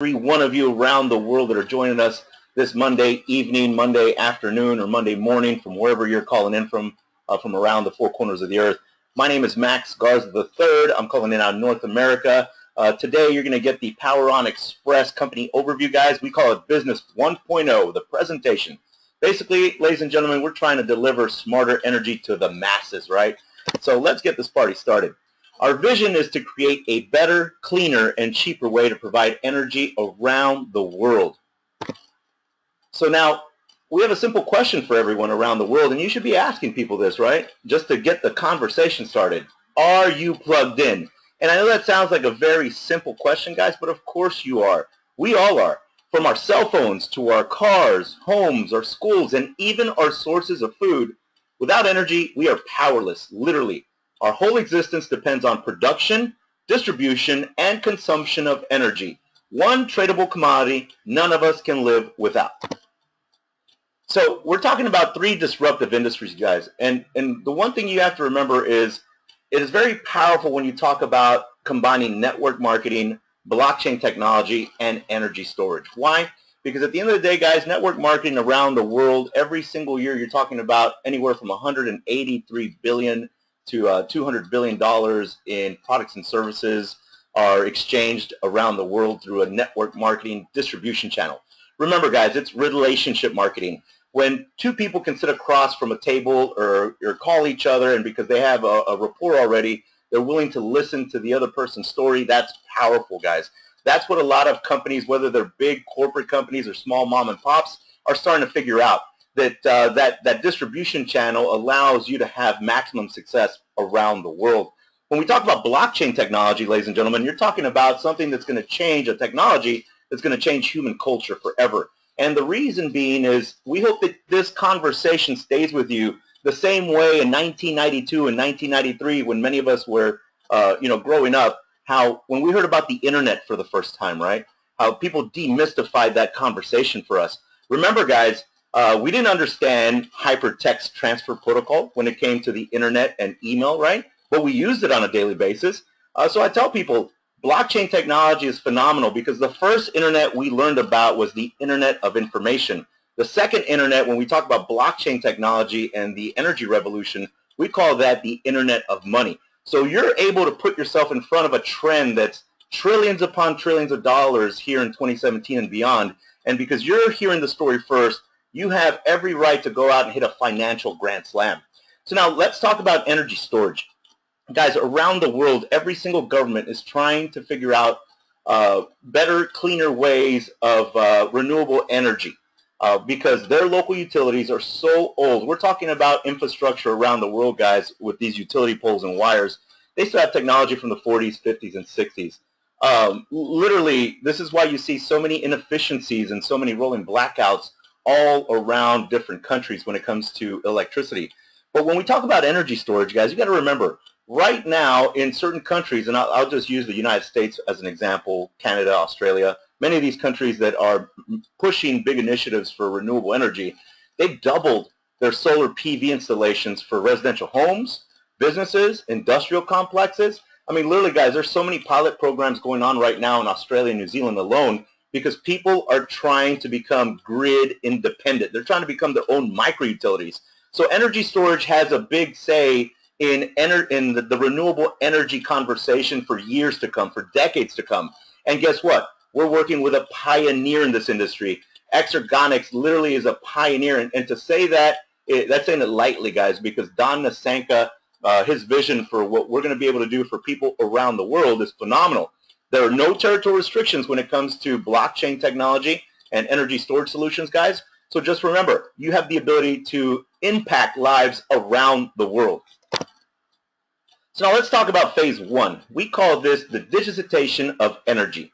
every one of you around the world that are joining us this Monday evening, Monday afternoon, or Monday morning from wherever you're calling in from around the four corners of the earth. My name is Max Garza III. I'm calling in out of North America. Today you're going to get the Power On Express company overview, guys. We call it Business 1.0, the presentation. Basically, ladies and gentlemen, we're trying to deliver smarter energy to the masses, right? So let's get this party started. Our vision is to create a better, cleaner, and cheaper way to provide energy around the world. So now, we have a simple question for everyone around the world, and you should be asking people this, right? Just to get the conversation started. Are you plugged in? And I know that sounds like a very simple question, guys, but of course you are. We all are. From our cell phones to our cars, homes, our schools, and even our sources of food. Without energy, we are powerless, literally. Our whole existence depends on production, distribution, and consumption of energy. One tradable commodity none of us can live without. So we're talking about three disruptive industries, guys. And the one thing you have to remember is it is very powerful when you talk about combining network marketing, blockchain technology, and energy storage. Why? Because at the end of the day, guys, network marketing around the world, every single year you're talking about anywhere from 183 billion to $200 billion in products and services are exchanged around the world through a network marketing distribution channel. Remember, guys, it's relationship marketing. When two people can sit across from a table or call each other, and because they have a rapport already, they're willing to listen to the other person's story, that's powerful, guys. That's what a lot of companies, whether they're big corporate companies or small mom and pops, are starting to figure out. That distribution channel allows you to have maximum success around the world. When we talk about blockchain technology, ladies and gentlemen, you're talking about something that's going to change, a technology that's going to change human culture forever. And the reason being is we hope that this conversation stays with you the same way in 1992 and 1993 when many of us were growing up, how when we heard about the internet for the first time, right, how people demystified that conversation for us. Remember, guys, we didn't understand hypertext transfer protocol when it came to the internet and email, right? But we used it on a daily basis. So I tell people, blockchain technology is phenomenal because the first internet we learned about was the internet of information. The second internet, when we talk about blockchain technology and the energy revolution, we call that the internet of money. So you're able to put yourself in front of a trend that's trillions upon trillions of dollars here in 2017 and beyond. And because you're hearing the story first, you have every right to go out and hit a financial grand slam. So now let's talk about energy storage. Guys, around the world, every single government is trying to figure out better, cleaner ways of renewable energy because their local utilities are so old. We're talking about infrastructure around the world, guys, with these utility poles and wires. They still have technology from the 40s, 50s, and 60s. Literally, this is why you see so many inefficiencies and so many rolling blackouts all around different countries when it comes to electricity. But when we talk about energy storage, guys, you got to remember, right now in certain countries, and I'll just use the United States as an example, Canada, Australia, many of these countries that are pushing big initiatives for renewable energy, they've doubled their solar PV installations for residential homes, businesses, industrial complexes. I mean, literally, guys, there's so many pilot programs going on right now in Australia and New Zealand alone because people are trying to become grid independent. They're trying to become their own micro-utilities. So energy storage has a big say in the renewable energy conversation for years to come, for decades to come. And guess what? We're working with a pioneer in this industry. Exergonics literally is a pioneer. And to say that, that's saying it lightly, guys, because Don Nasanka, his vision for what we're going to be able to do for people around the world is phenomenal. There are no territorial restrictions when it comes to blockchain technology and energy storage solutions, guys. So just remember, you have the ability to impact lives around the world. So now let's talk about phase one. We call this the digitization of energy.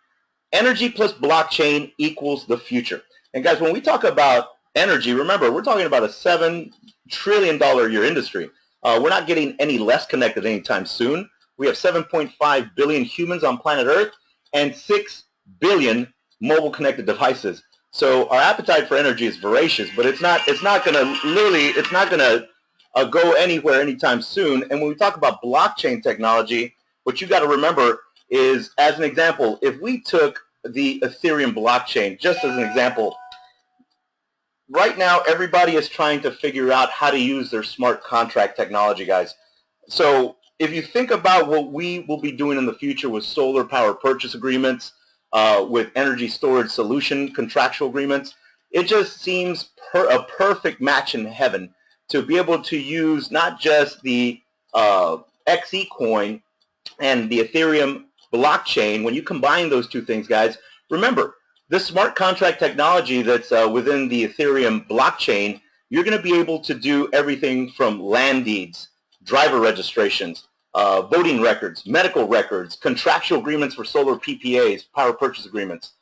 Energy plus blockchain equals the future. And guys, when we talk about energy, remember, we're talking about a $7 trillion a year industry. We're not getting any less connected anytime soon. We have 7.5 billion humans on planet Earth and 6 billion mobile connected devices. So our appetite for energy is voracious, but it's not going to go anywhere anytime soon. And when we talk about blockchain technology, what you got to remember is, as an example, if we took the Ethereum blockchain, just as an example, right now everybody is trying to figure out how to use their smart contract technology, guys. So if you think about what we will be doing in the future with solar power purchase agreements, with energy storage solution contractual agreements, it just seems a perfect match in heaven to be able to use not just the XeCoin and the Ethereum blockchain. When you combine those two things, guys, remember, this smart contract technology that's within the Ethereum blockchain, you're going to be able to do everything from land deeds, driver registrations, voting records, medical records, contractual agreements for solar PPAs, power purchase agreements,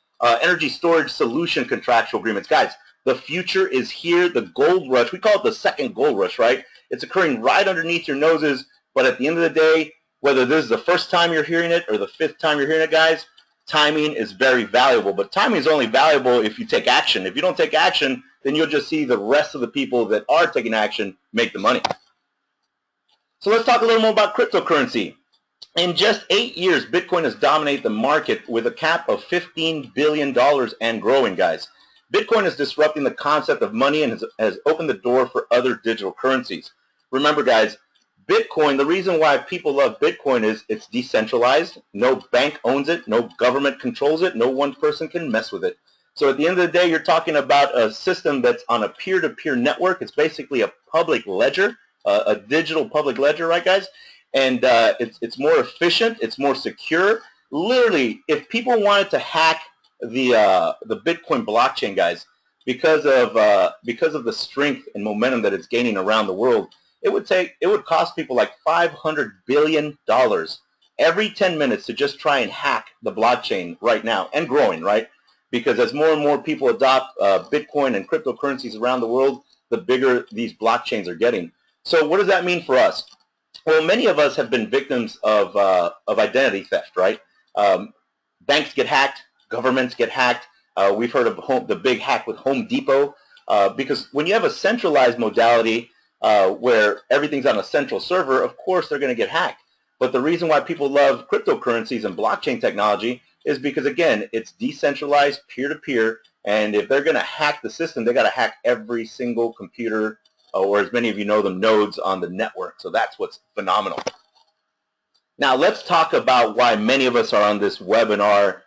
energy storage solution contractual agreements. Guys, the future is here. The gold rush, we call it the second gold rush, right? It's occurring right underneath your noses, but at the end of the day, whether this is the first time you're hearing it or the fifth time you're hearing it, guys, timing is very valuable. But timing is only valuable if you take action. If you don't take action, then you'll just see the rest of the people that are taking action make the money. So let's talk a little more about cryptocurrency. In just 8 years, Bitcoin has dominated the market with a cap of $15 billion and growing, guys. Bitcoin is disrupting the concept of money and has opened the door for other digital currencies. Remember, guys, Bitcoin, the reason why people love Bitcoin is it's decentralized. No bank owns it. No government controls it. No one person can mess with it. So at the end of the day, you're talking about a system that's on a peer-to-peer network. It's basically a public ledger, a digital public ledger, right, guys? And it's more efficient. It's more secure. Literally, if people wanted to hack the Bitcoin blockchain, guys, because of the strength and momentum that it's gaining around the world, it would cost people like $500 billion every 10 minutes to just try and hack the blockchain right now, and growing, right? Because as more and more people adopt Bitcoin and cryptocurrencies around the world, the bigger these blockchains are getting. So what does that mean for us? Well, many of us have been victims of identity theft, right? Banks get hacked, governments get hacked. We've heard of the big hack with Home Depot, because when you have a centralized modality where everything's on a central server, of course they're going to get hacked. But the reason why people love cryptocurrencies and blockchain technology is because, again, it's decentralized, peer-to-peer, and if they're going to hack the system, they got to hack every single computer, or as many of you know them, nodes on the network. So that's what's phenomenal. Now let's talk about why many of us are on this webinar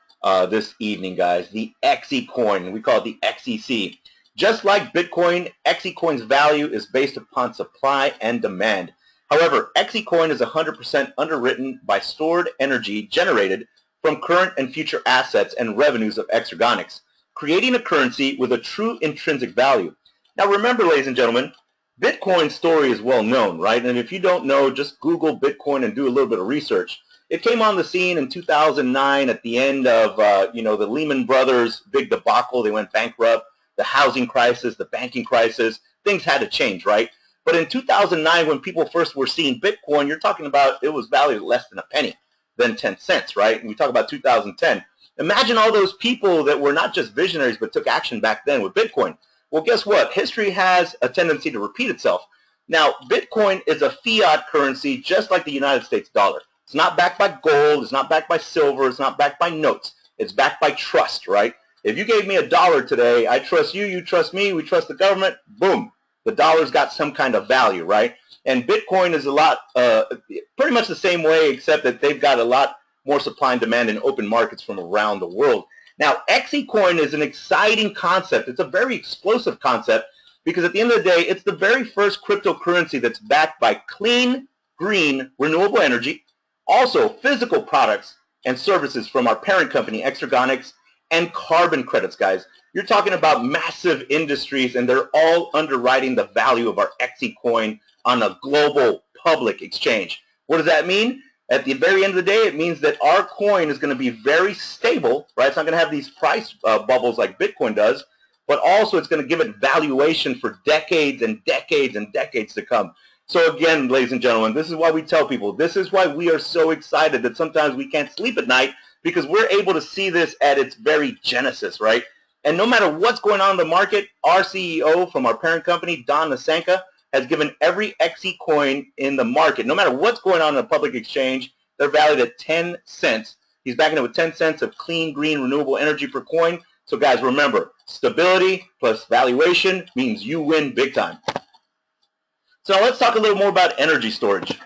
this evening, guys. The XeCoin, we call it the XEC. Just like Bitcoin, XeCoin's value is based upon supply and demand. However, XeCoin is 100% underwritten by stored energy generated from current and future assets and revenues of Exergonics, creating a currency with a true intrinsic value. Now remember, ladies and gentlemen, Bitcoin's story is well known, right? And if you don't know, just Google Bitcoin and do a little bit of research. It came on the scene in 2009 at the end of the Lehman Brothers big debacle. They went bankrupt. The housing crisis, the banking crisis, things had to change, right? But in 2009, when people first were seeing Bitcoin, you're talking about it was valued at less than a penny, then 10 cents, right? And we talk about 2010. Imagine all those people that were not just visionaries but took action back then with Bitcoin. Well, guess what? History has a tendency to repeat itself. Now, Bitcoin is a fiat currency just like the United States dollar. It's not backed by gold. It's not backed by silver. It's not backed by notes. It's backed by trust, right? If you gave me $1 today, I trust you, you trust me, we trust the government, boom. The dollar's got some kind of value, right? And Bitcoin is a lot, pretty much the same way, except that they've got a lot more supply and demand in open markets from around the world. Now, XeCoin is an exciting concept. It's a very explosive concept because at the end of the day, it's the very first cryptocurrency that's backed by clean, green, renewable energy, also physical products and services from our parent company, Exergonics, and carbon credits, guys. You're talking about massive industries, and they're all underwriting the value of our XeCoin on a global public exchange. What does that mean? At the very end of the day, it means that our coin is going to be very stable, right? It's not going to have these price bubbles like Bitcoin does, but also it's going to give it valuation for decades and decades and decades to come. So again, ladies and gentlemen, this is why we tell people, this is why we are so excited that sometimes we can't sleep at night, because we're able to see this at its very genesis, right? And no matter what's going on in the market, our CEO from our parent company, Don Nasanka, has given every XeCoin in the market, no matter what's going on in a public exchange, they're valued at 10 cents He's backing it with 10 cents of clean, green, renewable energy per coin. So guys, remember, stability plus valuation means you win big time. So now let's talk a little more about energy storage.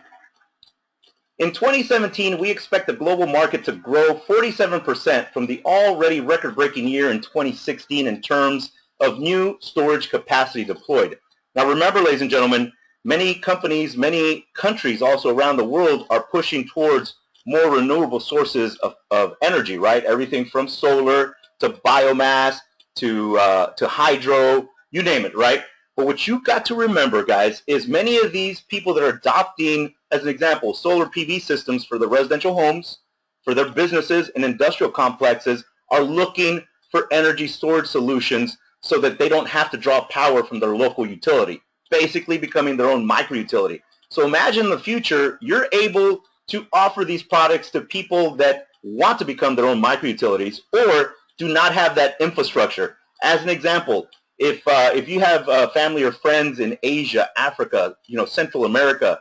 In 2017, we expect the global market to grow 47% from the already record-breaking year in 2016 in terms of new storage capacity deployed. Now remember, ladies and gentlemen, many companies, many countries also around the world are pushing towards more renewable sources of energy, right? Everything from solar to biomass to hydro, you name it, right? But what you've got to remember, guys, is many of these people that are adopting, as an example, solar PV systems for the residential homes, for their businesses and industrial complexes, are looking for energy storage solutions so that they don't have to draw power from their local utility, basically becoming their own micro-utility. So imagine in the future, you're able to offer these products to people that want to become their own micro-utilities or do not have that infrastructure. As an example, if you have family or friends in Asia, Africa, Central America,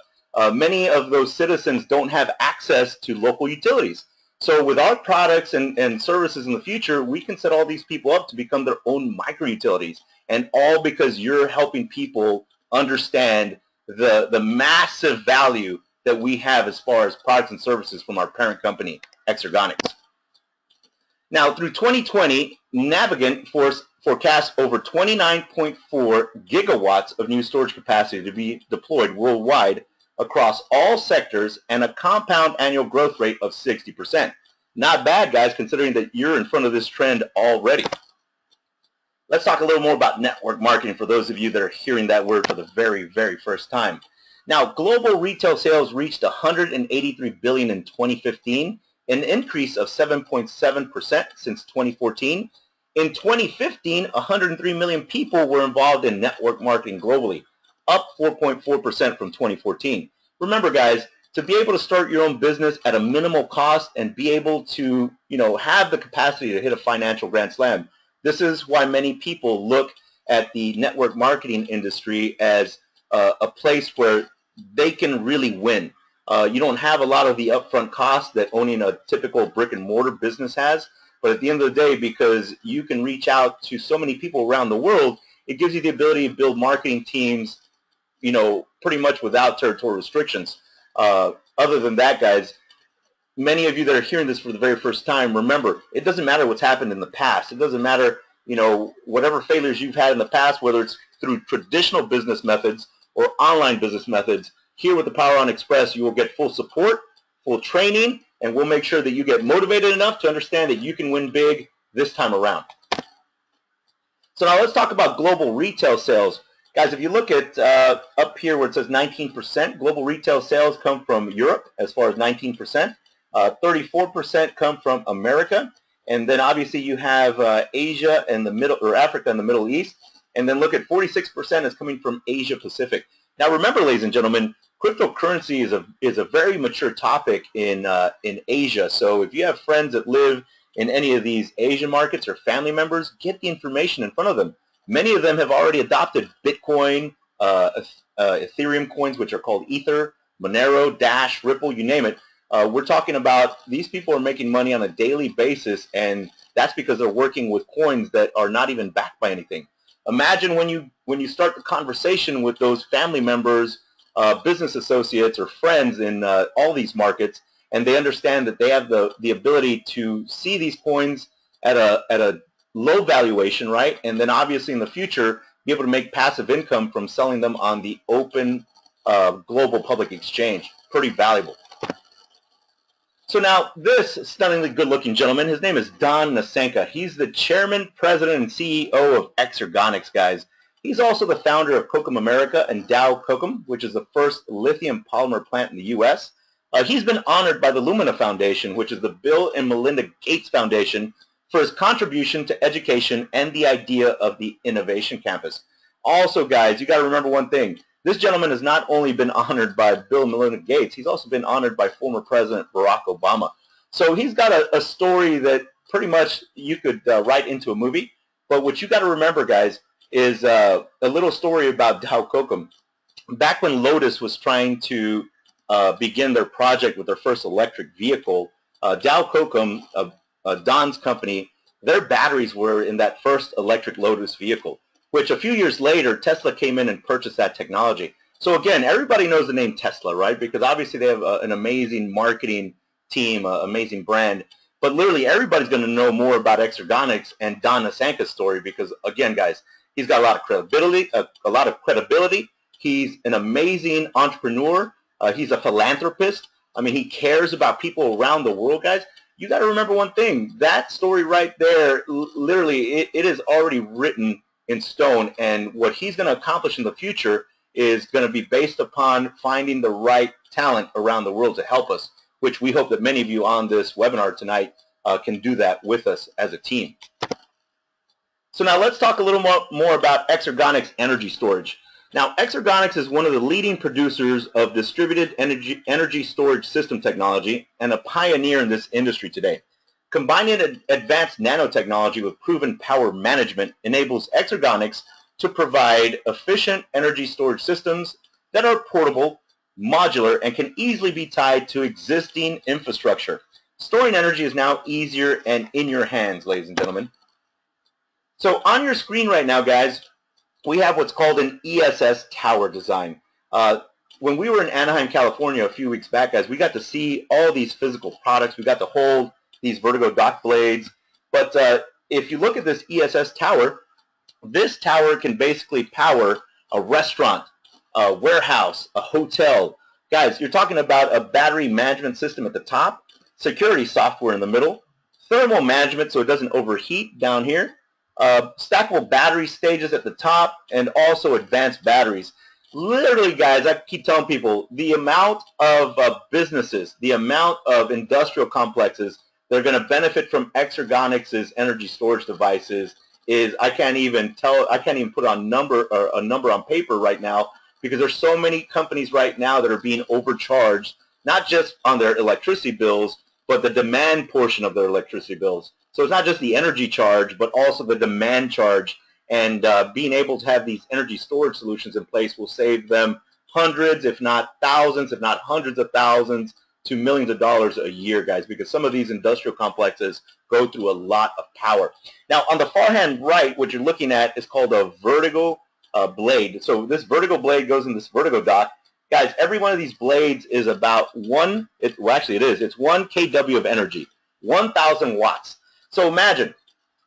many of those citizens don't have access to local utilities. So with our products and services in the future, we can set all these people up to become their own micro-utilities, and all because you're helping people understand the massive value that we have as far as products and services from our parent company, Xergonics. Now, through 2020, Navigant forecasts over 29.4 gigawatts of new storage capacity to be deployed worldwide across all sectors and a compound annual growth rate of 60%. Not bad, guys, considering that you're in front of this trend already. Let's talk a little more about network marketing for those of you that are hearing that word for the very, very first time. Now, global retail sales reached $183 billion in 2015, an increase of 7.7% since 2014. In 2015, 103 million people were involved in network marketing globally, up 4.4% from 2014. Remember, guys, to be able to start your own business at a minimal cost and be able to, have the capacity to hit a financial grand slam, this is why many people look at the network marketing industry as a place where they can really win. You don't have a lot of the upfront costs that owning a typical brick and mortar business has, but at the end of the day, because you can reach out to so many people around the world, it gives you the ability to build marketing teams, pretty much without territorial restrictions. Other than that, guys, many of you that are hearing this for the very first time, remember, it doesn't matter what's happened in the past. It doesn't matter, whatever failures you've had in the past, whether it's through traditional business methods or online business methods. Here with the Power on Xpress, you will get full support, full training, and we'll make sure that you get motivated enough to understand that you can win big this time around. So now let's talk about global retail sales. Guys, if you look at up here where it says 19%, global retail sales come from Europe as far as 19%. 34% come from America. And then obviously you have Asia and Africa and the Middle East. And then look at 46% is coming from Asia Pacific. Now remember, ladies and gentlemen, cryptocurrency is a very mature topic in Asia. So if you have friends that live in any of these Asian markets or family members, get the information in front of them. Many of them have already adopted Bitcoin, Ethereum coins, which are called Ether, Monero, Dash, Ripple, you name it. We're talking about these people are making money on a daily basis, and that's because they're working with coins that are not even backed by anything. Imagine when you start the conversation with those family members, business associates, or friends in all these markets, and they understand that they have the ability to see these coins at a low valuation, right? And then obviously in the future be able to make passive income from selling them on the open global public exchange. Pretty valuable. So now this stunningly good-looking gentleman, his name is Don Nasenka. He's the chairman, president, and CEO of Xergonics, guys. He's also the founder of Kokum America and Dow Kokum, which is the first lithium polymer plant in the U.S. He's been honored by the Lumina Foundation, which is the Bill and Melinda Gates Foundation, for his contribution to education and the idea of the Innovation Campus. Also, guys, you got to remember one thing. This gentleman has not only been honored by Bill and Melinda Gates, he's also been honored by former President Barack Obama. So he's got a story that pretty much you could write into a movie. But what you got to remember, guys, is a little story about Dow Kokum. Back when Lotus was trying to begin their project with their first electric vehicle, Dow Kokum, Don's company, their batteries were in that first electric Lotus vehicle, which a few years later, Tesla came in and purchased that technology. So again, everybody knows the name Tesla, right? Because obviously they have an amazing marketing team, amazing brand. But literally everybody's going to know more about Exergonics and Don Nasanka's story because, again, guys, he's got a lot of credibility. He's an amazing entrepreneur. He's a philanthropist. I mean, he cares about people around the world, guys. You got to remember one thing. That story right there, literally, it is already written in stone. And what he's going to accomplish in the future is going to be based upon finding the right talent around the world to help us, which we hope that many of you on this webinar tonight can do that with us as a team. So now let's talk a little more about Exergonics energy storage. Now, Exergonics is one of the leading producers of distributed energy storage system technology and a pioneer in this industry today. Combining advanced nanotechnology with proven power management enables Exergonics to provide efficient energy storage systems that are portable, modular, and can easily be tied to existing infrastructure. Storing energy is now easier and in your hands, ladies and gentlemen. So on your screen right now, guys, we have what's called an ESS tower design. When we were in Anaheim, California a few weeks back, guys, we got to see all these physical products. We got to hold these vertigo dock blades. But if you look at this ESS tower, this tower can basically power a restaurant, a warehouse, a hotel. Guys, you're talking about a battery management system at the top, security software in the middle, thermal management so it doesn't overheat down here, stackable battery stages at the top, and also advanced batteries. Literally, guys, I keep telling people, the amount of businesses, the amount of industrial complexes that are going to benefit from Exergonics' energy storage devices is I can't even put a number on paper right now, because there's so many companies right now that are being overcharged, not just on their electricity bills, but the demand portion of their electricity bills. So it's not just the energy charge, but also the demand charge. And being able to have these energy storage solutions in place will save them hundreds, if not thousands, if not hundreds of thousands to millions of dollars a year, guys, because some of these industrial complexes go through a lot of power. Now, on the far hand right, what you're looking at is called a vertigo blade. So this vertigo blade goes in this vertigo dock. Guys, every one of these blades is about it's 1 kW of energy, 1,000 watts. So imagine,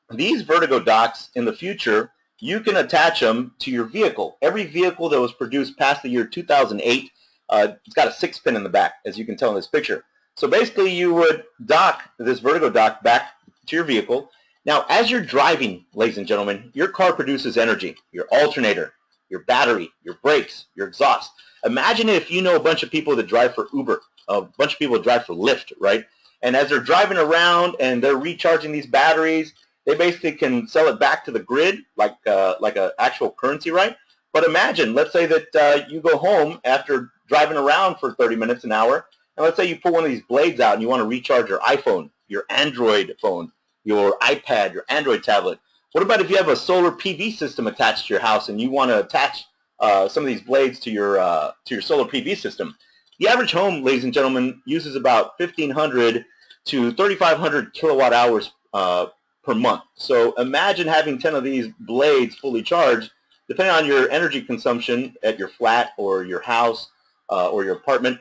these vertigo docks in the future, you can attach them to your vehicle. Every vehicle that was produced past the year 2008, it's got a 6-pin in the back, as you can tell in this picture. So basically, you would dock this vertigo dock back to your vehicle. Now, as you're driving, ladies and gentlemen, your car produces energy, your alternator, your battery, your brakes, your exhaust. Imagine if you know a bunch of people that drive for Uber, a bunch of people that drive for Lyft, right? And as they're driving around and they're recharging these batteries, they basically can sell it back to the grid like an actual currency, right? But imagine, let's say that you go home after driving around for 30 minutes, an hour, and let's say you pull one of these blades out and you want to recharge your iPhone, your Android phone, your iPad, your Android tablet. What about if you have a solar PV system attached to your house and you want to attach some of these blades to your solar PV system? The average home, ladies and gentlemen, uses about 1,500 to 3,500 kilowatt hours per month. So imagine having 10 of these blades fully charged. Depending on your energy consumption at your flat or your house or your apartment,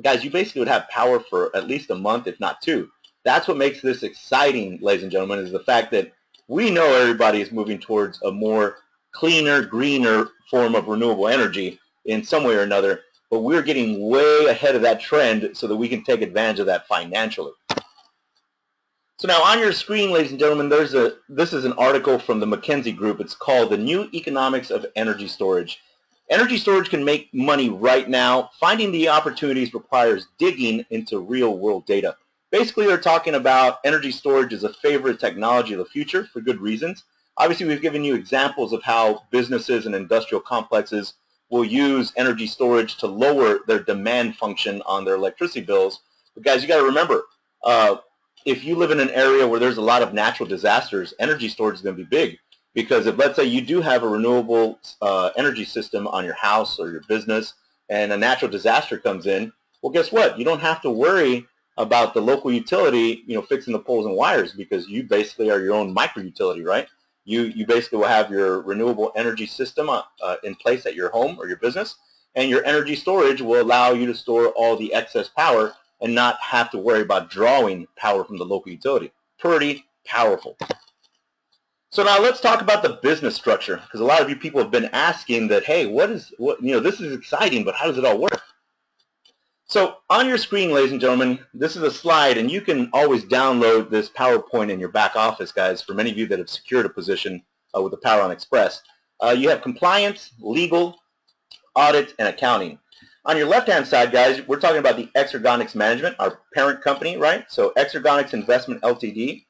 guys, you basically would have power for at least a month, if not 2. That's what makes this exciting, ladies and gentlemen, is the fact that we know everybody is moving towards a more cleaner, greener form of renewable energy in some way or another, but we're getting way ahead of that trend so that we can take advantage of that financially. So now on your screen, ladies and gentlemen, this is an article from the McKinsey Group. It's called The New Economics of Energy Storage. Energy storage can make money right now. Finding the opportunities requires digging into real-world data. Basically, they're talking about energy storage as a favorite technology of the future for good reasons. Obviously, we've given you examples of how businesses and industrial complexes will use energy storage to lower their demand function on their electricity bills. But guys, you got to remember, if you live in an area where there's a lot of natural disasters, energy storage is going to be big. Because if, let's say, you do have a renewable energy system on your house or your business and a natural disaster comes in, well, guess what? You don't have to worry about the local utility, fixing the poles and wires, because you basically are your own micro utility, right? You basically will have your renewable energy system in place at your home or your business, and your energy storage will allow you to store all the excess power and not have to worry about drawing power from the local utility. Pretty powerful. So now let's talk about the business structure, because a lot of you people have been asking that, hey, this is exciting, but how does it all work? So on your screen, ladies and gentlemen, this is a slide, and you can always download this PowerPoint in your back office, guys, for many of you that have secured a position with the Power on Xpress. You have compliance, legal, audit, and accounting. On your left-hand side, guys, we're talking about the Xergonics Management, our parent company, right? So Xergonics Investment Ltd.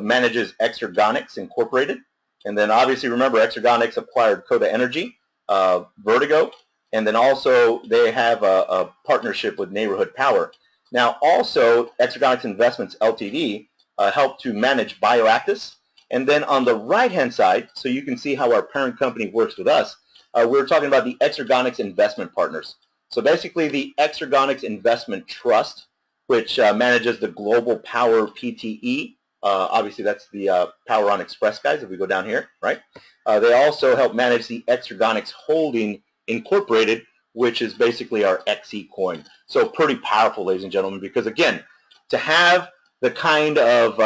Manages Xergonics Incorporated. And then obviously, remember, Xergonics acquired Coda Energy, Vertigo, and then also they have a partnership with Neighborhood Power. Now also, Xergonics Investments Ltd. Help to manage Bioactus. And then on the right-hand side, so you can see how our parent company works with us, we're talking about the Xergonics Investment Partners. So basically the Xergonics Investment Trust, which manages the Global Power PTE. Obviously that's the Power on Xpress, guys, if we go down here, right? They also help manage the Xergonics Holding Incorporated, which is basically our XeCoin. So pretty powerful, ladies and gentlemen, because again, to have the kind of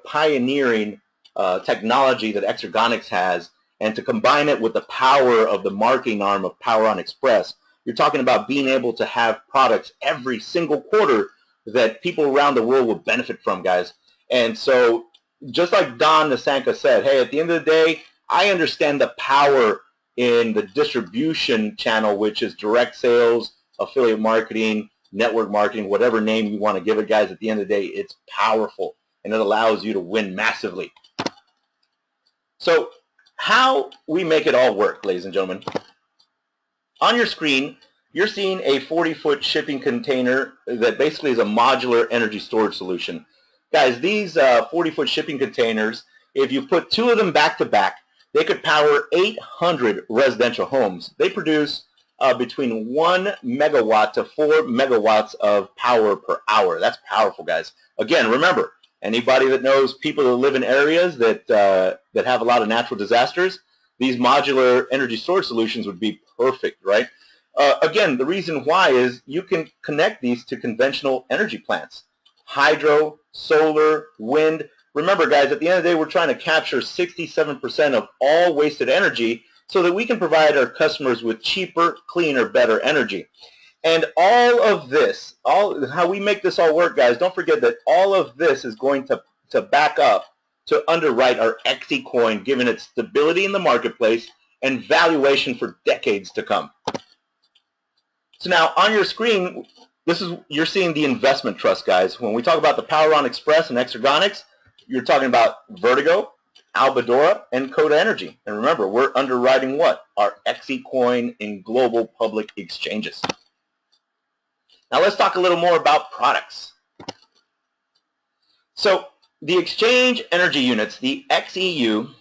pioneering technology that Xergonics has, and to combine it with the power of the marketing arm of Power on Xpress, you're talking about being able to have products every single quarter that people around the world will benefit from, guys. And so just like Don Nasanka said, hey, at the end of the day, I understand the power in the distribution channel, which is direct sales, affiliate marketing, network marketing, whatever name you want to give it, guys. At the end of the day, it's powerful, and it allows you to win massively. So how we make it all work, ladies and gentlemen. On your screen, you're seeing a 40-foot shipping container that basically is a modular energy storage solution. Guys, these 40-foot shipping containers, if you put two of them back to back, they could power 800 residential homes. They produce between 1 megawatt to 4 megawatts of power per hour. That's powerful, guys. Again, remember, anybody that knows people that live in areas that have a lot of natural disasters, these modular energy storage solutions would be perfect, right? Again, the reason why is you can connect these to conventional energy plants. Hydro, solar, wind. Remember, guys, at the end of the day, we're trying to capture 67% of all wasted energy so that we can provide our customers with cheaper, cleaner, better energy. And all of this, how we make this all work, guys, don't forget that all of this is going to back up to underwrite our XeCoin, given its stability in the marketplace and valuation for decades to come. So now on your screen, you're seeing the investment trust, guys. When we talk about the Power on Xpress and Xergonics, you're talking about Vertigo, Albadora, and Coda Energy. And remember, we're underwriting what? Our XeCoin in global public exchanges. Now let's talk a little more about products. So the exchange energy units, the XEU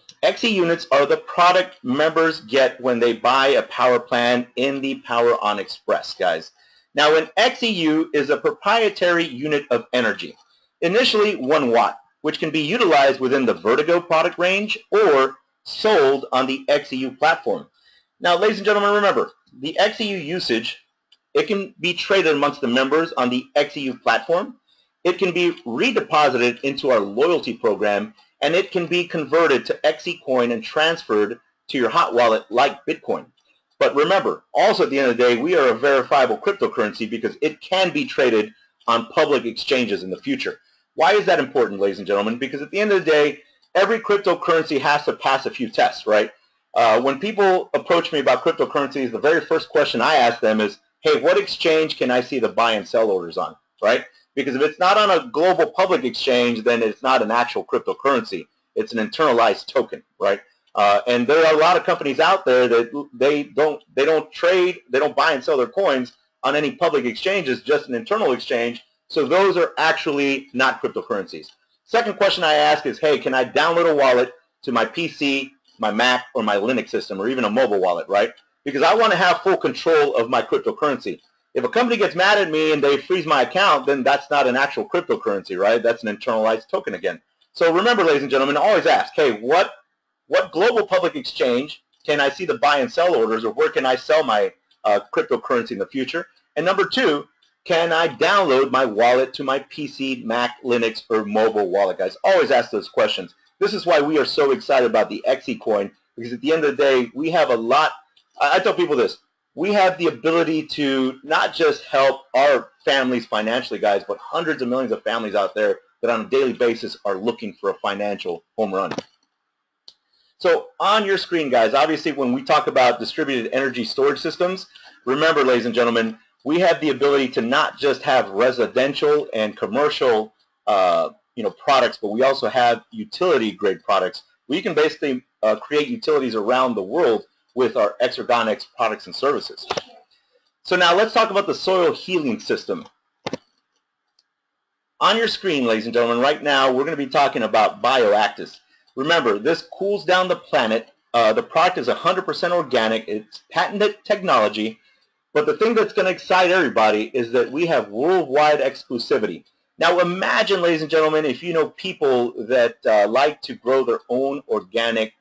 units are the product members get when they buy a power plan in the Power on Xpress, guys. Now an XEU is a proprietary unit of energy, initially 1 watt, which can be utilized within the Vertigo product range or sold on the XEU platform. Now, ladies and gentlemen, remember, the XEU usage, it can be traded amongst the members on the XEU platform. It can be redeposited into our loyalty program, and it can be converted to XeCoin and transferred to your hot wallet like Bitcoin. But remember, also at the end of the day, we are a verifiable cryptocurrency because it can be traded on public exchanges in the future. Why is that important, ladies and gentlemen? Because at the end of the day, every cryptocurrency has to pass a few tests, right? When people approach me about cryptocurrencies, the very first question I ask them is, hey, what exchange can I see the buy and sell orders on, right? Because if it's not on a global public exchange, then it's not an actual cryptocurrency. It's an internalized token, right? And there are a lot of companies out there that they don't trade, they don't buy and sell their coins on any public exchanges, just an internal exchange. So those are actually not cryptocurrencies. Second question I ask is, hey, can I download a wallet to my PC, my Mac, or my Linux system, or even a mobile wallet, right? Because I want to have full control of my cryptocurrency. If a company gets mad at me and they freeze my account, then that's not an actual cryptocurrency, right? That's an internalized token again. So remember, ladies and gentlemen, always ask, hey, what global public exchange can I see the buy and sell orders, or where can I sell my cryptocurrency in the future? And number two, can I download my wallet to my PC, Mac, Linux, or mobile wallet, guys? Always ask those questions. This is why we are so excited about the XeCoin, because at the end of the day, we have a lot. I tell people this. We have the ability to not just help our families financially, guys, but hundreds of millions of families out there that on a daily basis are looking for a financial home run. So on your screen, guys, obviously when we talk about distributed energy storage systems, remember, ladies and gentlemen, we have the ability to not just have residential and commercial products, but we also have utility grade products. We can basically create utilities around the world with our Xergonics products and services. So now let's talk about the soil healing system. On your screen, ladies and gentlemen, right now we're going to be talking about Bioactis. Remember, this cools down the planet. The product is 100% organic. It's patented technology. But the thing that's going to excite everybody is that we have worldwide exclusivity. Now imagine, ladies and gentlemen, if you know people that like to grow their own organic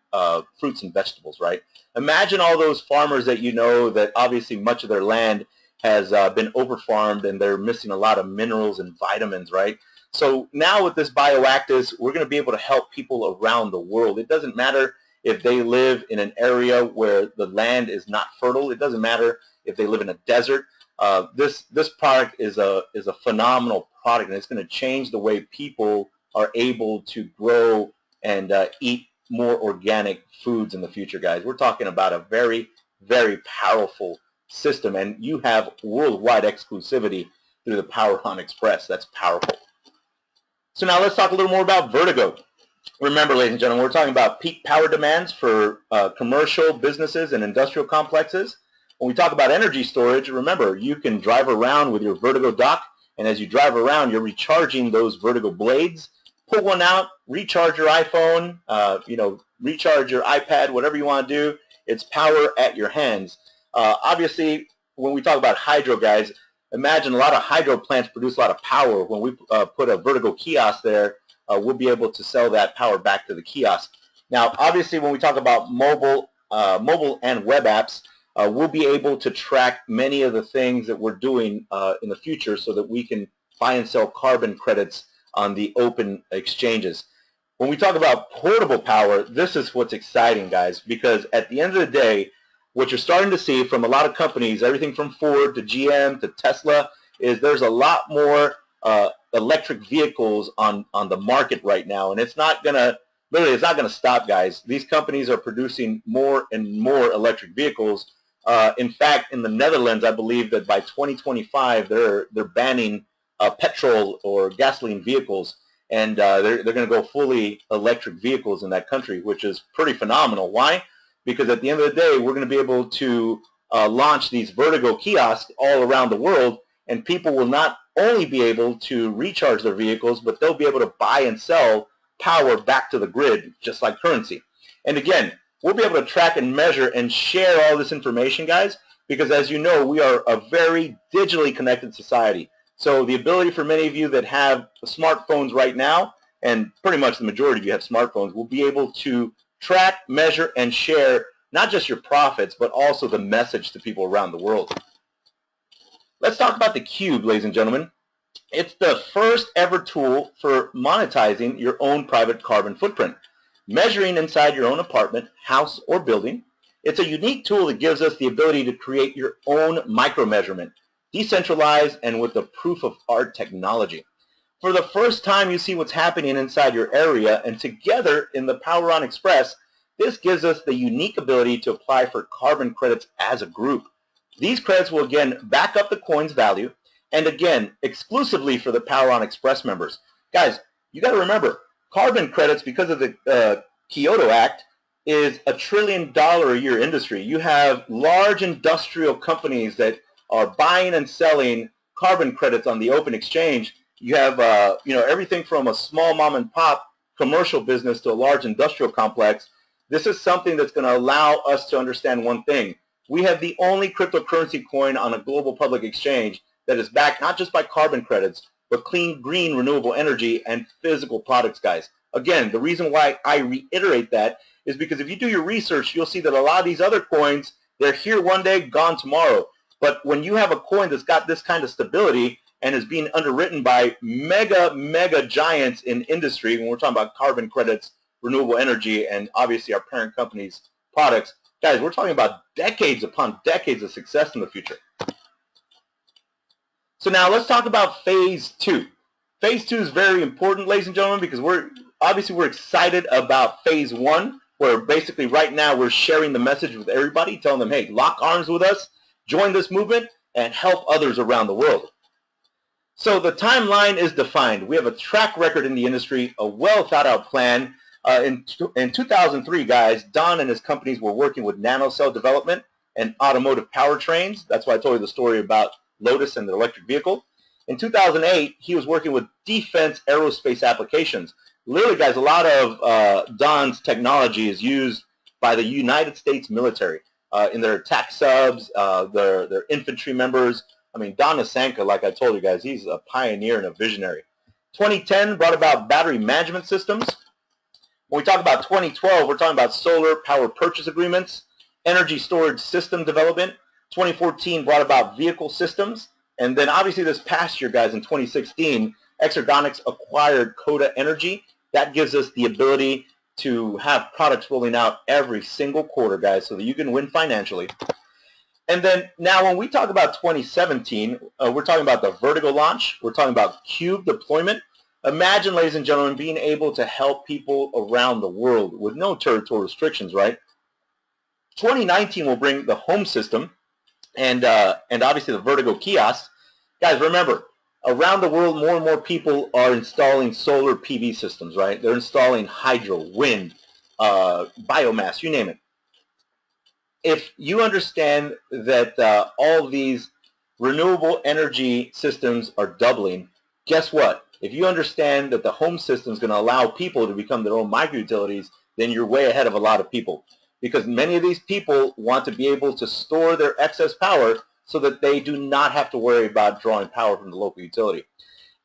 fruits and vegetables, right? Imagine all those farmers that you know that obviously much of their land has been overfarmed and they're missing a lot of minerals and vitamins, right? So now with this Bioactis, we're going to be able to help people around the world. It doesn't matter if they live in an area where the land is not fertile. It doesn't matter if they live in a desert. This product is a phenomenal product, and it's going to change the way people are able to grow and eat more organic foods in the future, guys. We're talking about a very, very powerful system, and you have worldwide exclusivity through the power on Xpress. That's powerful. So now let's talk a little more about Vertigo. Remember, ladies and gentlemen, we're talking about peak power demands for commercial businesses and industrial complexes. When we talk about energy storage, remember, you can drive around with your Vertigo dock, and as you drive around, you're recharging those Vertigo blades. Pull one out, recharge your iPhone, recharge your iPad, whatever you want to do. It's power at your hands. Obviously, when we talk about hydro, guys, imagine a lot of hydro plants produce a lot of power. When we put a Vertigo kiosk there, we'll be able to sell that power back to the kiosk. Now, obviously, when we talk about mobile and web apps, we'll be able to track many of the things that we're doing in the future so that we can buy and sell carbon credits on the open exchanges. When we talk about portable power, this is what's exciting, guys, because at the end of the day, what you're starting to see from a lot of companies, everything from Ford to GM to Tesla, is there's a lot more electric vehicles on the market right now, and it's not gonna stop, guys. These companies are producing more and more electric vehicles. In fact, in the Netherlands, I believe that by 2025 they're banning petrol or gasoline vehicles, and they're going to go fully electric vehicles in that country, which is pretty phenomenal. Why? Because at the end of the day, we're going to be able to launch these Vertigo kiosks all around the world, and people will not only be able to recharge their vehicles, but they'll be able to buy and sell power back to the grid, just like currency. And again, we'll be able to track and measure and share all this information, guys, because as you know, we are a very digitally connected society. So the ability for many of you that have smartphones right now, and pretty much the majority of you have smartphones, will be able to track, measure, and share not just your profits, but also the message to people around the world. Let's talk about the Cube, ladies and gentlemen. It's the first ever tool for monetizing your own private carbon footprint, measuring inside your own apartment, house, or building. It's a unique tool that gives us the ability to create your own micro-measurement, decentralized and with the proof-of-art technology. For the first time, you see what's happening inside your area, and together in the Power on Xpress, this gives us the unique ability to apply for carbon credits as a group. These credits will again back up the coin's value, and again, exclusively for the Power on Xpress members. Guys, you got to remember, carbon credits, because of the Kyoto Act, is $1 trillion a year industry. You have large industrial companies that are buying and selling carbon credits on the open exchange. You have everything from a small mom and pop commercial business to a large industrial complex. This is something that's going to allow us to understand one thing. We have the only cryptocurrency coin on a global public exchange that is backed not just by carbon credits, but clean, green, renewable energy and physical products, guys. Again, the reason why I reiterate that is because if you do your research, you'll see that a lot of these other coins, they're here one day, gone tomorrow. But when you have a coin that's got this kind of stability and is being underwritten by mega giants in industry, when we're talking about carbon credits, renewable energy, and obviously our parent company's products, guys, we're talking about decades upon decades of success in the future. So now let's talk about phase two. Phase two is very important, ladies and gentlemen, because we're excited about phase one, where basically right now we're sharing the message with everybody, telling them, hey, lock arms with us, join this movement, and help others around the world. So the timeline is defined. We have a track record in the industry, a well thought out plan. In 2003, guys, Don and his companies were working with nanocell development and automotive powertrains. That's why I told you the story about Lotus and the electric vehicle. In 2008, he was working with defense aerospace applications. Literally, guys, a lot of Don's technology is used by the United States military in their attack subs, their infantry members. I mean, Don Asanka, like I told you guys, he's a pioneer and a visionary. 2010 brought about battery management systems. When we talk about 2012, we're talking about solar power purchase agreements, energy storage system development. 2014 brought about vehicle systems. And then obviously this past year, guys, in 2016, Exergonics acquired Coda Energy. That gives us the ability to have products rolling out every single quarter, guys, so that you can win financially. And then now when we talk about 2017, we're talking about the Vertigo launch. We're talking about Cube deployment. Imagine, ladies and gentlemen, being able to help people around the world with no territorial restrictions, right? 2019 will bring the home system and obviously the Vertigo kiosk. Guys, remember, around the world, more and more people are installing solar PV systems, right? They're installing hydro, wind, biomass, you name it. If you understand that all these renewable energy systems are doubling, guess what? If you understand that the home system is going to allow people to become their own microutilities, then you're way ahead of a lot of people. Because many of these people want to be able to store their excess power so that they do not have to worry about drawing power from the local utility.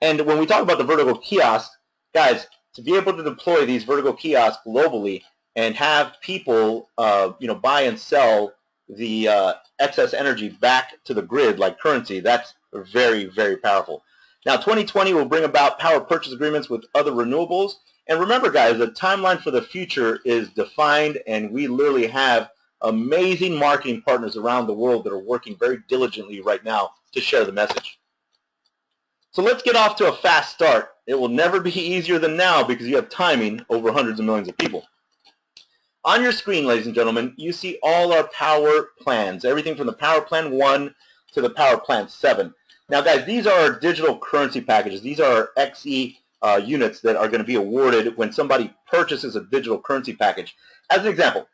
And when we talk about the Vertigo kiosk, guys, to be able to deploy these Vertigo kiosks globally and have people buy and sell the excess energy back to the grid like currency, that's very, very powerful. Now, 2020 will bring about power purchase agreements with other renewables. And remember, guys, the timeline for the future is defined, and we literally have amazing marketing partners around the world that are working very diligently right now to share the message. So let's get off to a fast start. It will never be easier than now because you have timing over hundreds of millions of people. On your screen, ladies and gentlemen, you see all our power plans, everything from the Power Plan 1 to the Power Plan 7. Now, guys, these are our digital currency packages. These are our XE units that are going to be awarded when somebody purchases a digital currency package. As an example,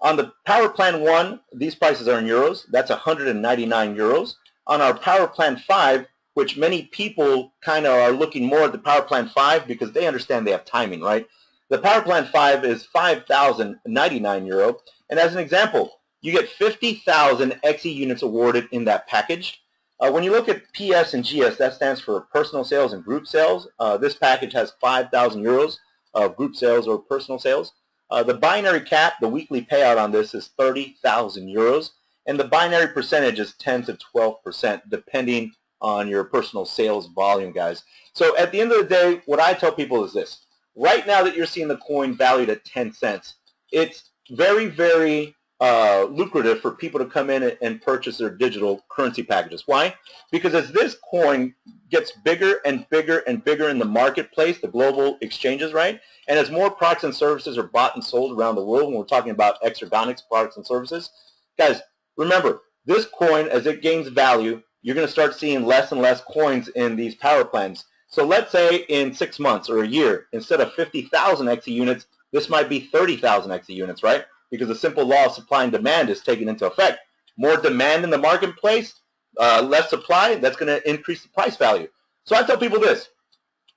on the Power Plan 1, these prices are in euros. That's 199 euros. On our Power Plan 5, which many people kind of are looking more at the Power Plan 5 because they understand they have timing, right? The Power Plan 5 is 5,099 euro. And as an example, you get 50,000 XE units awarded in that package. When you look at PS and GS, that stands for personal sales and group sales. This package has 5,000 euros of group sales or personal sales. The binary cap, the weekly payout on this is 30,000 euros. And the binary percentage is 10 to 12%, depending on your personal sales volume, guys. So at the end of the day, what I tell people is this. Right now that you're seeing the coin valued at 10 cents, it's very, very lucrative for people to come in and purchase their digital currency packages. Why? Because as this coin gets bigger and bigger and bigger in the marketplace, the global exchanges, right? And as more products and services are bought and sold around the world, when we're talking about Exergonics products and services, guys, remember, this coin, as it gains value, you're going to start seeing less and less coins in these power plans. So let's say in 6 months or a year, instead of 50,000 XE units, this might be 30,000 XE units, right? Because the simple law of supply and demand is taken into effect. More demand in the marketplace, less supply, that's going to increase the price value. So I tell people this.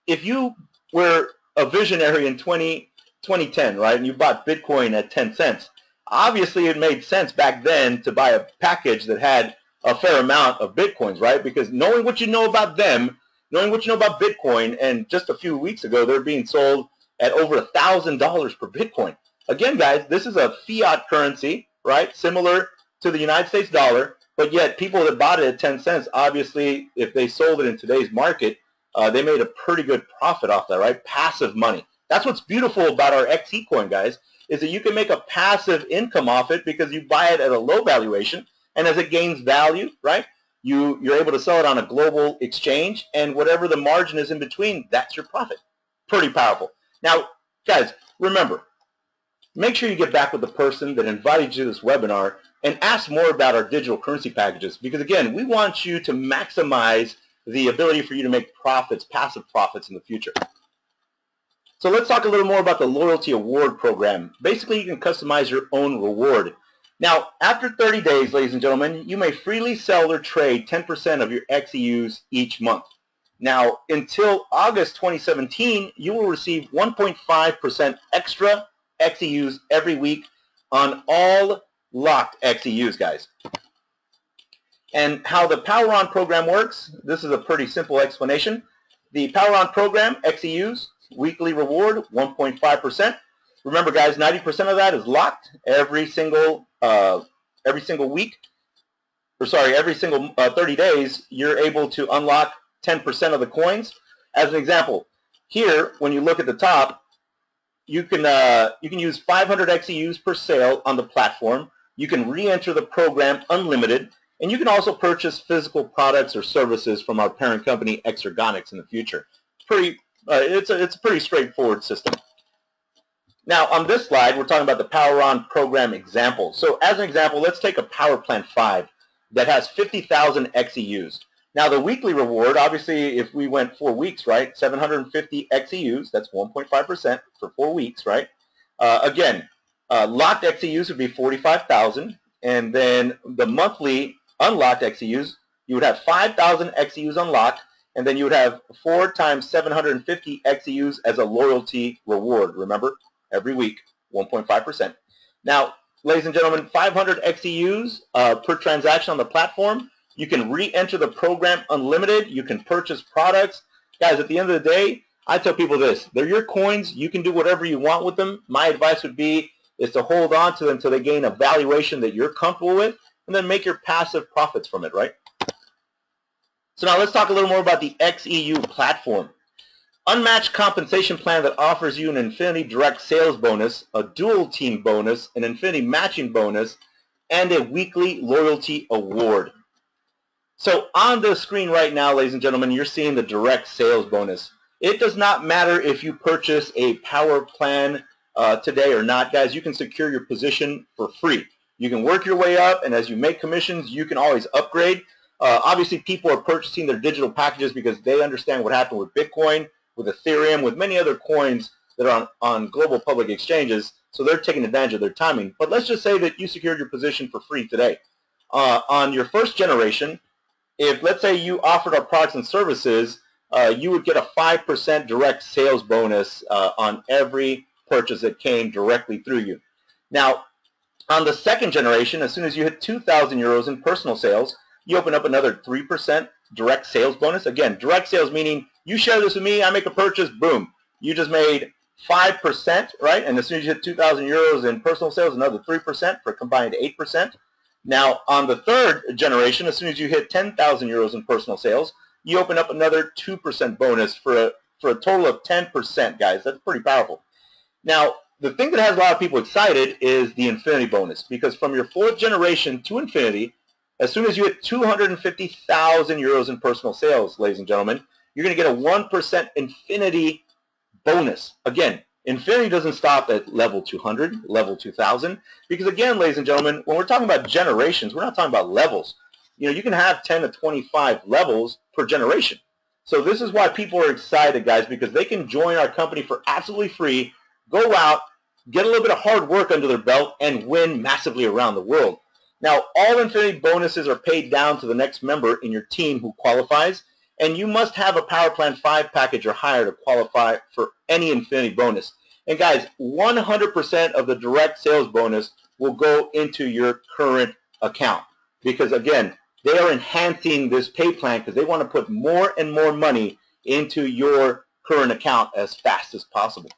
If you were a visionary in 2010, right, and you bought Bitcoin at 10 cents, Obviously, it made sense back then to buy a package that had a fair amount of Bitcoins, right? Because knowing what you know about them, knowing what you know about Bitcoin, and just a few weeks ago, they're being sold at over $1,000 per Bitcoin. Again, guys, this is a fiat currency, right? Similar to the United States dollar, but yet people that bought it at 10 cents, obviously, if they sold it in today's market, they made a pretty good profit off that, right? Passive money. That's what's beautiful about our XeCoin, guys, is that you can make a passive income off it because you buy it at a low valuation, and as it gains value, right, you're able to sell it on a global exchange, and whatever the margin is in between, that's your profit. Pretty powerful. Now, guys, remember, make sure you get back with the person that invited you to this webinar and ask more about our digital currency packages, because again, we want you to maximize the ability for you to make profits, passive profits in the future. So let's talk a little more about the loyalty award program. Basically, you can customize your own reward. Now, after 30 days, ladies and gentlemen, you may freely sell or trade 10% of your XEUs each month. Now, until August 2017, you will receive 1.5% extra XEUs every week on all locked XEUs, guys. And how the Power On program works, this is a pretty simple explanation. The Power On program, XEUs, weekly reward, 1.5%. Remember, guys, 90% of that is locked every single week. Or sorry, every single 30 days, you're able to unlock 10% of the coins. As an example, here, when you look at the top, you can use 500 XEUs per sale on the platform. You can re-enter the program unlimited, and you can also purchase physical products or services from our parent company, Xergonics, in the future. It's a pretty straightforward system. Now, on this slide, we're talking about the Power On program example. So, as an example, let's take a Power Plan 5 that has 50,000 XEUs. Now, the weekly reward, obviously, if we went 4 weeks, right, 750 XEUs, that's 1.5% for 4 weeks, right? Again, locked XEUs would be 45,000, and then the monthly unlocked XEUs, you would have 5,000 XEUs unlocked, and then you would have 4 times 750 XEUs as a loyalty reward, remember? Every week, 1.5%. Now, ladies and gentlemen, 500 XEUs per transaction on the platform. You can re-enter the program unlimited. You can purchase products. Guys, at the end of the day, I tell people this. They're your coins. You can do whatever you want with them. My advice would be is to hold on to them until they gain a valuation that you're comfortable with, and then make your passive profits from it, right? So now let's talk a little more about the XEU platform. Unmatched compensation plan that offers you an Infinity Direct Sales bonus, a Dual Team bonus, an Infinity Matching bonus, and a weekly loyalty award. So on the screen right now, ladies and gentlemen, you're seeing the Direct Sales bonus. It does not matter if you purchase a Power Plan today or not, guys. You can secure your position for free. You can work your way up, and as you make commissions, you can always upgrade. Obviously, people are purchasing their digital packages because they understand what happened with Bitcoin, with Ethereum, with many other coins that are on global public exchanges, so they're taking advantage of their timing. But let's just say that you secured your position for free today. On your first generation, if let's say you offered our products and services, you would get a 5% direct sales bonus on every purchase that came directly through you. Now, on the second generation, as soon as you hit 2,000 euros in personal sales, you open up another 3% direct sales bonus. Again, direct sales meaning you share this with me, I make a purchase, boom. You just made 5%, right? And as soon as you hit 2,000 euros in personal sales, another 3% for a combined 8%. Now, on the third generation, as soon as you hit 10,000 euros in personal sales, you open up another 2% bonus for a total of 10%, guys. That's pretty powerful. Now, the thing that has a lot of people excited is the Infinity bonus, because from your fourth generation to Infinity, as soon as you hit 250,000 euros in personal sales, ladies and gentlemen, you're going to get a 1% Infinity bonus. Again, Infinity doesn't stop at level 200, level 2,000, because again, ladies and gentlemen, when we're talking about generations, we're not talking about levels. You know, you can have 10 to 25 levels per generation. So this is why people are excited, guys, because they can join our company for absolutely free, go out, get a little bit of hard work under their belt, and win massively around the world. Now, all Infinity bonuses are paid down to the next member in your team who qualifies, and you must have a Power Plan 5 package or higher to qualify for any Infinity bonus. And guys, 100% of the direct sales bonus will go into your current account. Because again, they are enhancing this pay plan because they want to put more and more money into your current account as fast as possible.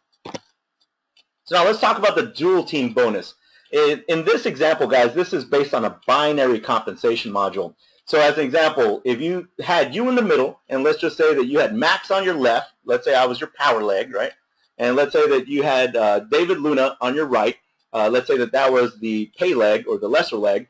So now let's talk about the dual team bonus. In this example, guys, this is based on a binary compensation module. So as an example, if you had you in the middle, and let's just say that you had Max on your left, let's say I was your power leg, right? And let's say that you had David Luna on your right. Let's say that that was the pay leg or the lesser leg.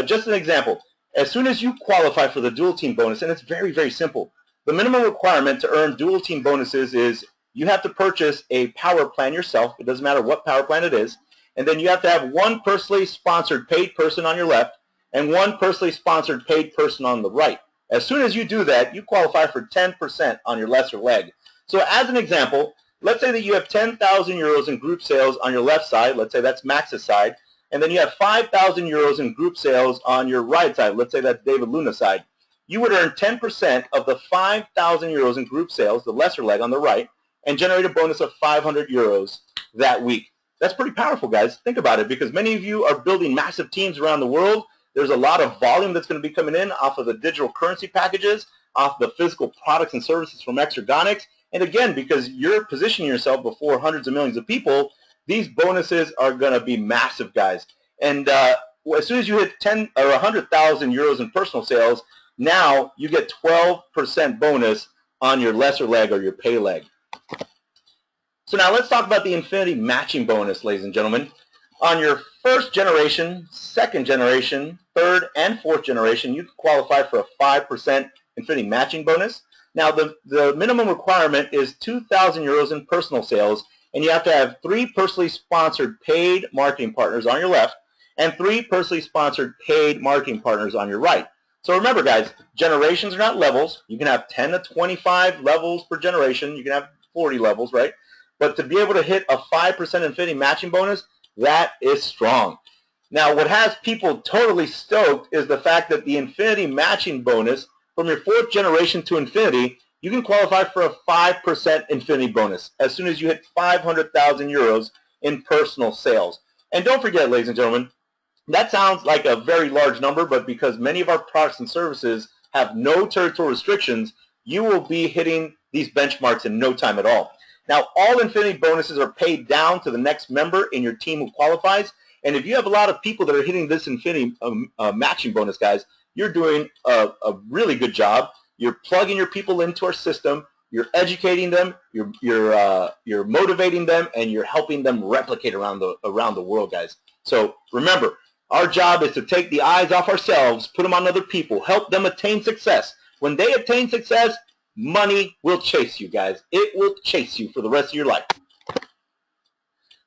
Just an example. As soon as you qualify for the dual team bonus, and it's very, very simple, the minimum requirement to earn dual team bonuses is you have to purchase a power plan yourself. It doesn't matter what power plan it is. And then you have to have one personally sponsored paid person on your left and one personally sponsored paid person on the right. As soon as you do that, you qualify for 10% on your lesser leg. So as an example, let's say that you have 10,000 euros in group sales on your left side. Let's say that's Max's side. And then you have 5,000 euros in group sales on your right side. Let's say that's David Luna's side. You would earn 10% of the 5,000 euros in group sales, the lesser leg on the right, and generate a bonus of 500 euros that week. That's pretty powerful, guys. Think about it, because many of you are building massive teams around the world. There's a lot of volume that's going to be coming in off of the digital currency packages, off the physical products and services from Xergonics. And again, because you're positioning yourself before hundreds of millions of people, these bonuses are going to be massive, guys. And as soon as you hit 10 or 100,000 euros in personal sales, now you get 12% bonus on your lesser leg or your pay leg. So now let's talk about the infinity matching bonus, ladies and gentlemen. On your first generation, second generation, third, and fourth generation, you can qualify for a 5% infinity matching bonus. Now, the minimum requirement is 2,000 euros in personal sales, and you have to have 3 personally sponsored paid marketing partners on your left and 3 personally sponsored paid marketing partners on your right. So remember, guys, generations are not levels. You can have 10 to 25 levels per generation. You can have 40 levels, right? But to be able to hit a 5% infinity matching bonus, that is strong. Now, what has people totally stoked is the fact that the infinity matching bonus from your 4th generation to infinity, you can qualify for a 5% infinity bonus as soon as you hit 500,000 euros in personal sales. And don't forget, ladies and gentlemen, that sounds like a very large number, but because many of our products and services have no territorial restrictions, you will be hitting these benchmarks in no time at all. Now, all infinity bonuses are paid down to the next member in your team who qualifies. And if you have a lot of people that are hitting this infinity matching bonus, guys, you're doing a really good job. You're plugging your people into our system. You're educating them. You're motivating them, and you're helping them replicate around the world, guys. So remember, our job is to take the eyes off ourselves, put them on other people, help them attain success. When they attain success, money will chase you, guys. It will chase you for the rest of your life.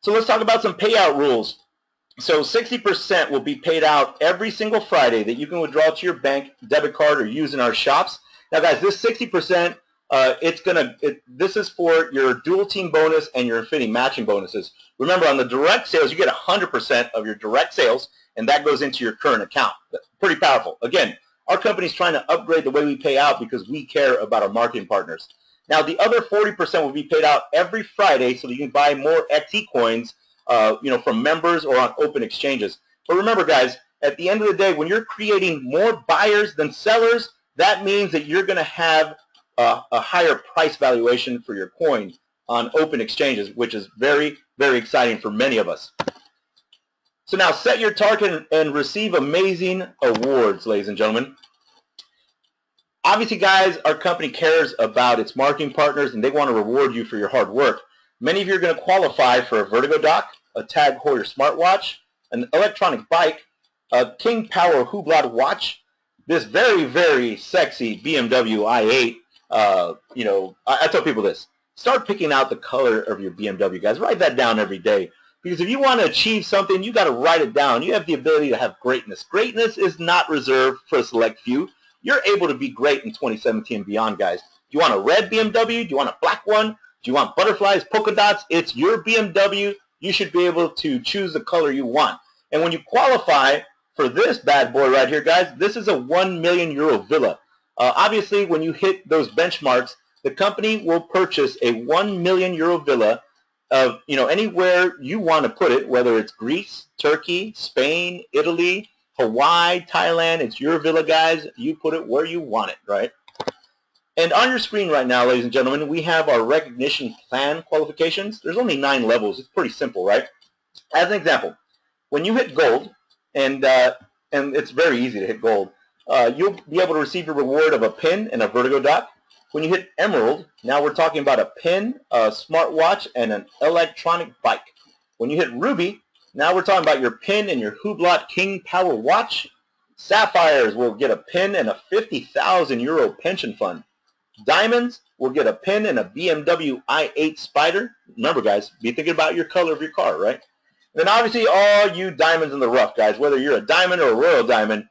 So let's talk about some payout rules. So 60% will be paid out every single Friday that you can withdraw to your bank, debit card, or use in our shops. Now, guys, this 60%, this is for your dual team bonus and your infinity matching bonuses. Remember, on the direct sales, you get 100% of your direct sales, and that goes into your current account. That's pretty powerful. Again, our company's trying to upgrade the way we pay out because we care about our marketing partners. Now, the other 40% will be paid out every Friday so that you can buy more XeCoins, from members or on open exchanges. But remember, guys, at the end of the day, when you're creating more buyers than sellers, that means that you're going to have a higher price valuation for your coin on open exchanges, which is very, very exciting for many of us. So now set your target and receive amazing awards, ladies and gentlemen. Obviously, guys, our company cares about its marketing partners, and they want to reward you for your hard work. Many of you are going to qualify for a Vertigo dock, a Tag Heuer smartwatch, an electronic bike, a King Power Hublot watch, this very, very sexy BMW i8. I tell people this. Start picking out the color of your BMW, guys. Write that down every day. Because if you want to achieve something, you got to write it down. You have the ability to have greatness. Greatness is not reserved for a select few. You're able to be great in 2017 and beyond, guys. Do you want a red BMW? Do you want a black one? Do you want butterflies, polka dots? It's your BMW. You should be able to choose the color you want. And when you qualify for this bad boy right here, guys, this is a 1 million euro villa. Obviously, when you hit those benchmarks, the company will purchase a 1 million euro villa of, anywhere you want to put it, whether it's Greece, Turkey, Spain, Italy, Hawaii, Thailand. It's your villa, guys. You put it where you want it, right? And on your screen right now, ladies and gentlemen, we have our recognition plan qualifications. There's only 9 levels. It's pretty simple, right? As an example, when you hit gold, and it's very easy to hit gold, you'll be able to receive a reward of a pin and a vertigo dot. When you hit emerald, now we're talking about a pin, a smartwatch, and an electronic bike. When you hit ruby, now we're talking about your pin and your Hublot King Power watch. Sapphires will get a pin and a 50,000 euro pension fund. Diamonds will get a pin and a BMW i8 Spider. Remember, guys, be thinking about your color of your car, right? And then obviously all you diamonds in the rough, guys, whether you're a diamond or a royal diamond,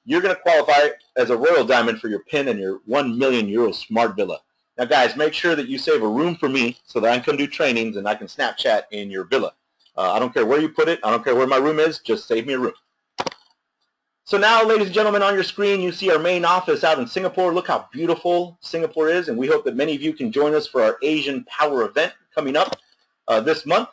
you're going to qualify as a royal diamond for your pin and your 1 million euro smart villa. Now, guys, make sure that you save a room for me so that I can come do trainings and I can Snapchat in your villa. I don't care where you put it. I don't care where my room is. Just save me a room. So now, ladies and gentlemen, on your screen, you see our main office out in Singapore. Look how beautiful Singapore is, and we hope that many of you can join us for our Asian Power event coming up this month.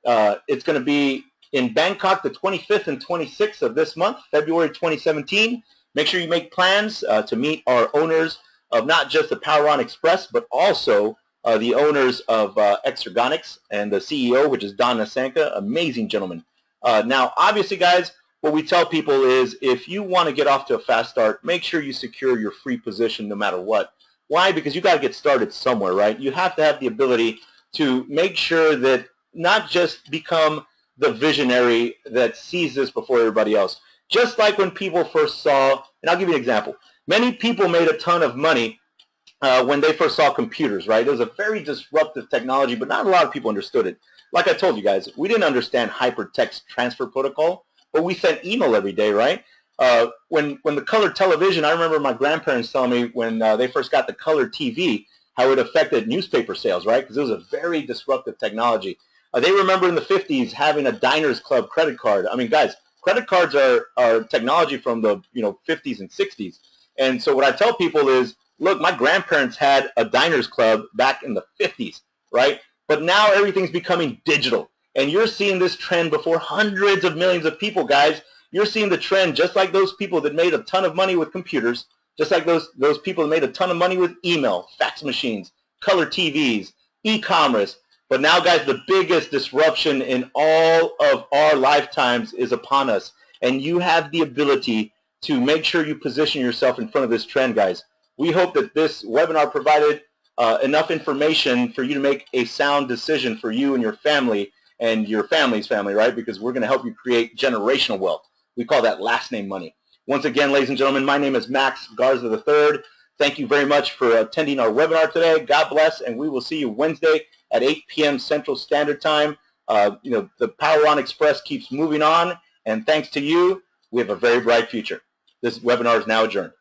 It's going to be in Bangkok the 25th and 26th of this month, February 2017. Make sure you make plans to meet our owners of not just the PowerOn Xpress, but also the owners of Exergonics and the CEO, which is Don Nasanka, amazing gentleman. Now, obviously, guys, what we tell people is if you want to get off to a fast start, make sure you secure your free position no matter what. Why? Because you got to get started somewhere, right? You have to have the ability to make sure that not just become the visionary that sees this before everybody else. Just like when people first saw, and I'll give you an example. Many people made a ton of money when they first saw computers, right? It was a very disruptive technology, but not a lot of people understood it. Like I told you guys, we didn't understand hypertext transfer protocol, but we sent email every day, right? When the color television, I remember my grandparents telling me when they first got the color TV, how it affected newspaper sales, right? Because it was a very disruptive technology. They remember in the 50s having a Diners Club credit card. I mean, guys, credit cards are technology from the 50s and 60s. And so what I tell people is, look, my grandparents had a Diners Club back in the 50s, right? But now everything's becoming digital. And you're seeing this trend before hundreds of millions of people, guys. You're seeing the trend just like those people that made a ton of money with computers, just like those people that made a ton of money with email, fax machines, color TVs, e-commerce. But now, guys, the biggest disruption in all of our lifetimes is upon us. And you have the ability to make sure you position yourself in front of this trend, guys. We hope that this webinar provided enough information for you to make a sound decision for you and your family and your family's family, right? Because we're going to help you create generational wealth. We call that last name money. Once again, ladies and gentlemen, my name is Max Garza III. Thank you very much for attending our webinar today. God bless, and we will see you Wednesday at 8 p.m. Central Standard Time. The PowerOn Xpress keeps moving on, and thanks to you, we have a very bright future. This webinar is now adjourned.